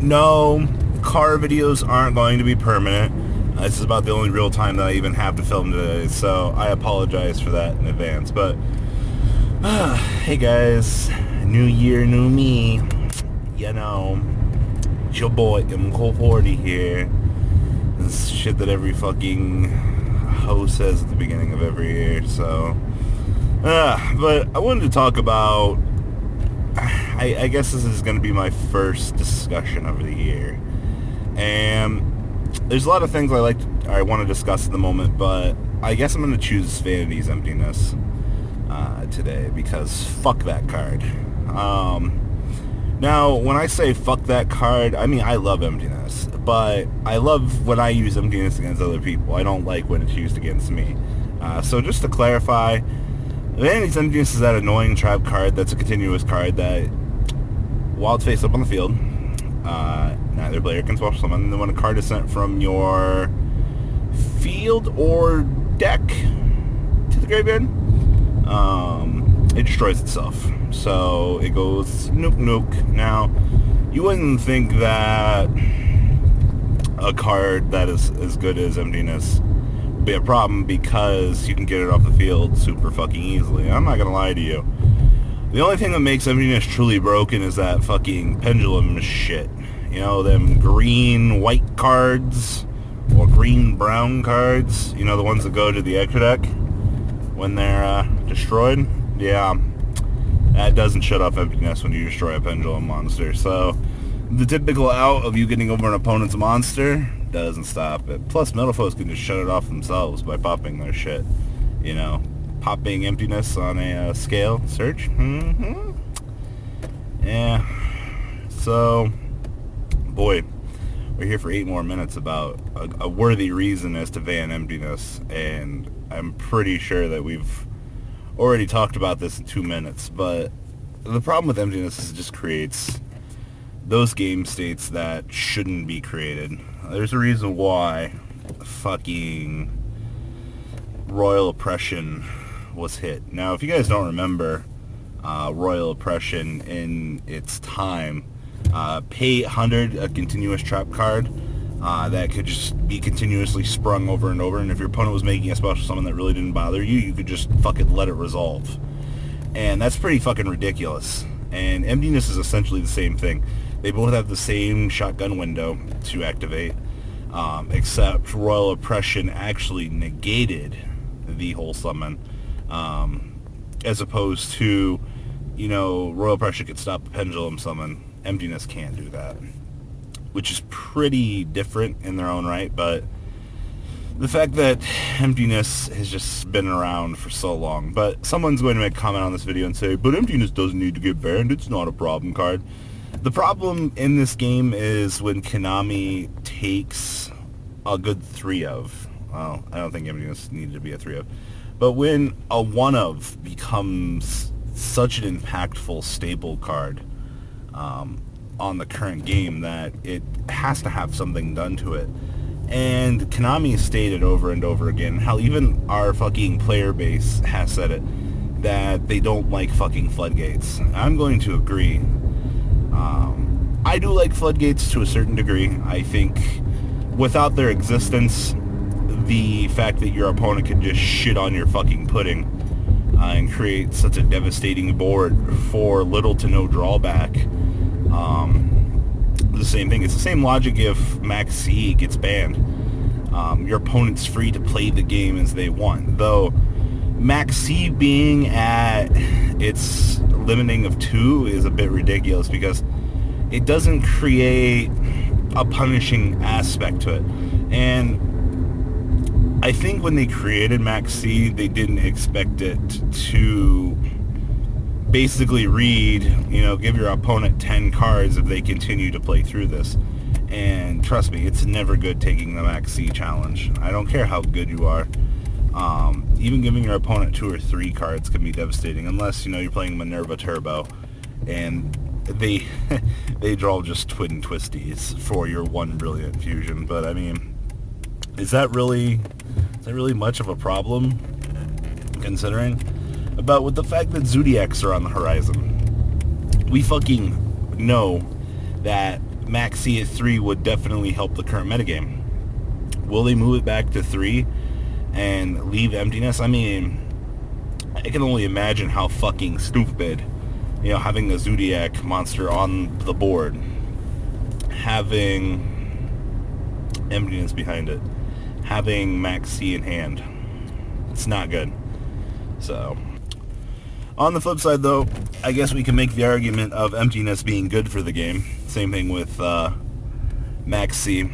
No, car videos aren't going to be permanent. This is about the only real time that I even have to film today, so I apologize for that in advance. But, hey guys, new year, new me. You know, it's your boy M-Kohl40 here. This shit that every fucking host says at the beginning of every year, so... but I wanted to talk about... I guess this is going to be my first discussion of the year. And there's a lot of things I want to discuss at the moment, but I guess I'm going to choose Vanity's Emptiness today, because fuck that card. Now, when I say fuck that card, I mean I love Emptiness, but I love when I use Emptiness against other people. I don't like when it's used against me. So just to clarify, Vanity's Emptiness is that annoying trap card that's a continuous card that, while it's face up on the field, neither player can special summon. And then when a card is sent from your field or deck to the graveyard, it destroys itself. So it goes nuke nuke. Now, you wouldn't think that a card that is as good as Emptiness would be a problem because you can get it off the field super fucking easily. I'm not gonna lie to you. The only thing that makes Emptiness truly broken is that fucking pendulum shit. You know, them green-white cards, or green-brown cards. You know, the ones that go to the extra deck when they're destroyed? Yeah, that doesn't shut off Emptiness when you destroy a pendulum monster. So, the typical out of you getting over an opponent's monster doesn't stop it. Plus, metal foes can just shut it off themselves by popping their shit. You know, popping Emptiness on a scale search. Yeah. So, boy, we're here for 8 more minutes about a worthy reason as to ban Emptiness, and I'm pretty sure that we've already talked about this in 2 minutes, but the problem with Emptiness is it just creates those game states that shouldn't be created. There's a reason why fucking Royal Oppression was hit. Now, if you guys don't remember Royal Oppression in its time, pay 100, a continuous trap card that could just be continuously sprung over and over, and if your opponent was making a special summon that really didn't bother you, you could just fucking let it resolve. And that's pretty fucking ridiculous. And Emptiness is essentially the same thing. They both have the same shotgun window to activate, except Royal Oppression actually negated the whole summon, as opposed to, you know, Royal Oppression could stop the pendulum summon. Emptiness can't do that, which is pretty different in their own right, but the fact that Emptiness has just been around for so long. But someone's going to make a comment on this video and say, but Emptiness doesn't need to get banned, it's not a problem card. The problem in this game is when Konami takes a good 3 of, well, I don't think Emptiness needed to be a 3 of, but when a 1 of becomes such an impactful staple card on the current game that it has to have something done to it. And Konami stated over and over again, how even our fucking player base has said it, that they don't like fucking floodgates. I'm going to agree. I do like floodgates to a certain degree. I think without their existence, the fact that your opponent can just shit on your fucking pudding and create such a devastating board for little to no drawback. The same thing. It's the same logic if Max C gets banned. Your opponent's free to play the game as they want. Though Max C being at its limiting of 2 is a bit ridiculous because it doesn't create a punishing aspect to it. And I think when they created Max C, they didn't expect it to basically read, you know, give your opponent 10 cards if they continue to play through this. And trust me, it's never good taking the Max C challenge. I don't care how good you are. Even giving your opponent 2 or 3 cards can be devastating, unless, you know, you're playing Minerva Turbo and they they draw just twin twisties for your 1 brilliant fusion. But I mean, is that really much of a problem, considering? But with the fact that Zodiacs are on the horizon, we fucking know that Max C at 3 would definitely help the current metagame. Will they move it back to 3 and leave Emptiness? I mean, I can only imagine how fucking stupid, having the Zodiac monster on the board, having Emptiness behind it, having Max C in hand. It's not good. So, on the flip side, though, I guess we can make the argument of Emptiness being good for the game. Same thing with Max C.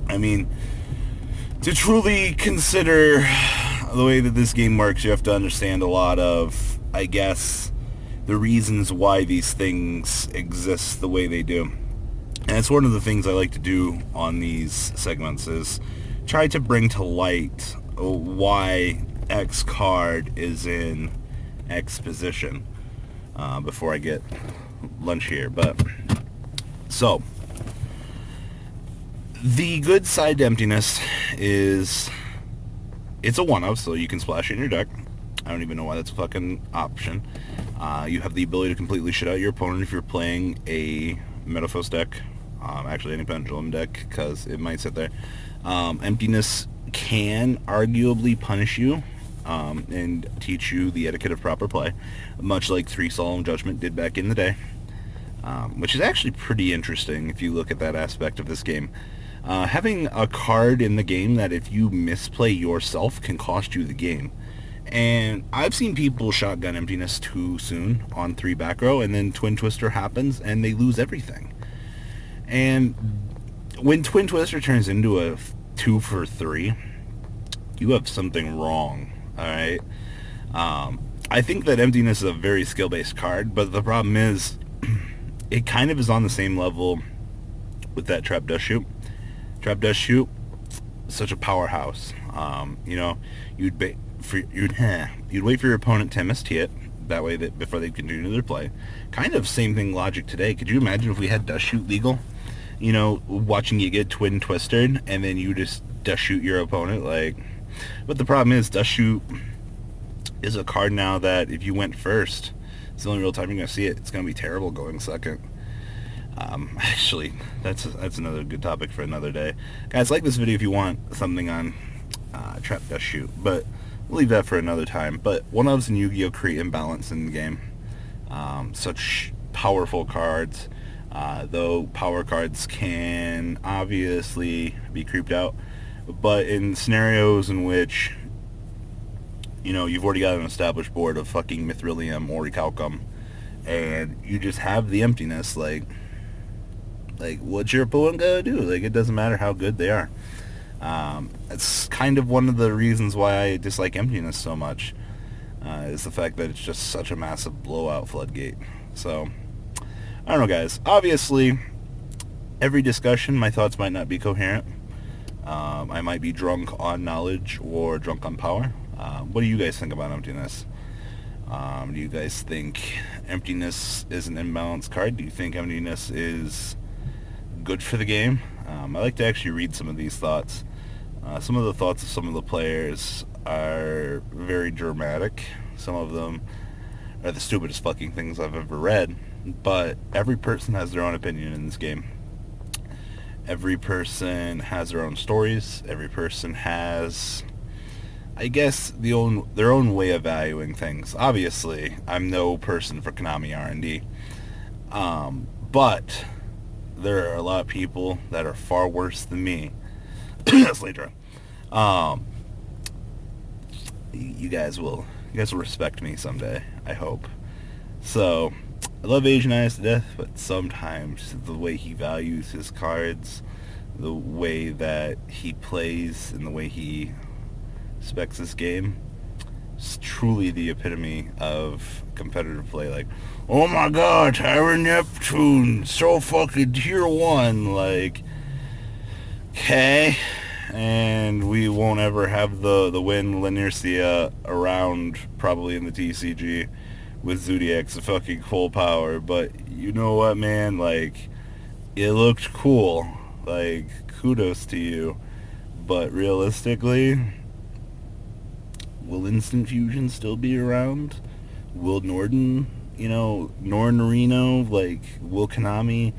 I mean, to truly consider the way that this game works, you have to understand a lot of, I guess, the reasons why these things exist the way they do. And it's one of the things I like to do on these segments is try to bring to light why X card is in X position before I get lunch here. But so the good side to Emptiness is it's a 1-of, so you can splash it in your deck. I don't even know why that's a fucking option. You have the ability to completely shit out your opponent if you're playing a Metaphos deck. Actually, any Pendulum deck, because it might sit there. Emptiness can arguably punish you and teach you the etiquette of proper play, much like 3 Solemn Judgment did back in the day, which is actually pretty interesting if you look at that aspect of this game. Having a card in the game that if you misplay yourself can cost you the game. And I've seen people shotgun Emptiness too soon on 3 back row, and then Twin Twister happens and they lose everything. And when Twin Twister turns into a 2 for 3, you have something wrong, alright? I think that Emptiness is a very skill-based card, but the problem is it kind of is on the same level with that Trap Dust Shoot. Trap Dust Shoot, such a powerhouse. You'd wait for your opponent to MST it, that way that before they continue their play. Kind of same thing logic today. Could you imagine if we had Dust Shoot legal? Watching you get Twin Twistered, and then you just Dust Shoot your opponent, But the problem is, Dust Shoot is a card now that if you went first, it's the only real time you're going to see it. It's going to be terrible going second. Actually, that's another good topic for another day. Guys, like this video if you want something on Trap Dust Shoot, but we'll leave that for another time. But 1-ofs and Yu-Gi-Oh! Create imbalance in the game. Such powerful cards. Though power cards can obviously be creeped out, but in scenarios in which you've already got an established board of fucking Mithrilium or Recalcum, and you just have the Emptiness, what's your opponent gonna do? It doesn't matter how good they are. It's kind of one of the reasons why I dislike Emptiness so much, is the fact that it's just such a massive blowout floodgate. So I don't know, guys. Obviously, every discussion, my thoughts might not be coherent. I might be drunk on knowledge or drunk on power. What do you guys think about Emptiness? Do you guys think Emptiness is an imbalanced card? Do you think Emptiness is good for the game? I like to actually read some of these thoughts. Some of the thoughts of some of the players are very dramatic. Some of them are the stupidest fucking things I've ever read. But every person has their own opinion in this game. Every person has their own stories. Every person has, I guess, their own way of valuing things. Obviously, I'm no person for Konami R&D. But there are a lot of people that are far worse than me. That's later on. You guys will respect me someday, I hope. So, I love Asian Eyes to death, but sometimes the way he values his cards, the way that he plays, and the way he specs this game is truly the epitome of competitive play. Oh my god, Tyrant Neptune, so fucking tier 1, okay, and we won't ever have the win Linearcia around, probably in the TCG, with Zodiac's fucking full power. But you know what, man, it looked cool, kudos to you, but realistically, will Instant Fusion still be around? Will Nornorino, will Konami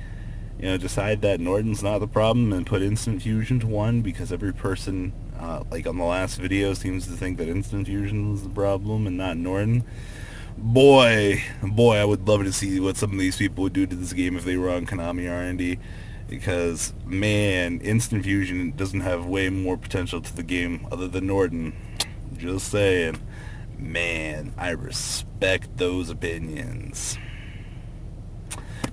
decide that Norton's not the problem and put instant fusion to 1, because every person, like on the last video, seems to think that instant fusion is the problem and not Norton. Boy, I would love to see what some of these people would do to this game if they were on Konami R&D, because, man, instant fusion doesn't have way more potential to the game other than Norton. Just saying. Man, I respect those opinions.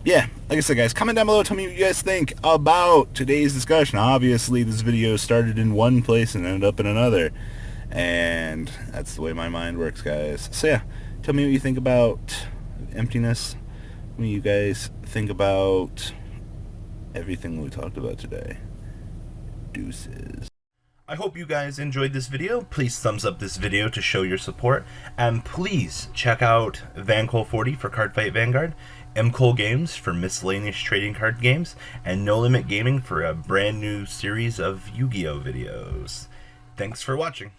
Yeah, like I said, guys, comment down below, tell me what you guys think about today's discussion. Obviously, this video started in one place and ended up in another, and that's the way my mind works, guys. So yeah, tell me what you think about Emptiness. What do you guys think about everything we talked about today? Deuces. I hope you guys enjoyed this video. Please thumbs up this video to show your support, and please check out Vanguard 40 for Cardfight Vanguard, MKohl Games for miscellaneous trading card games, and No Limit Gaming for a brand new series of Yu-Gi-Oh videos. Thanks for watching.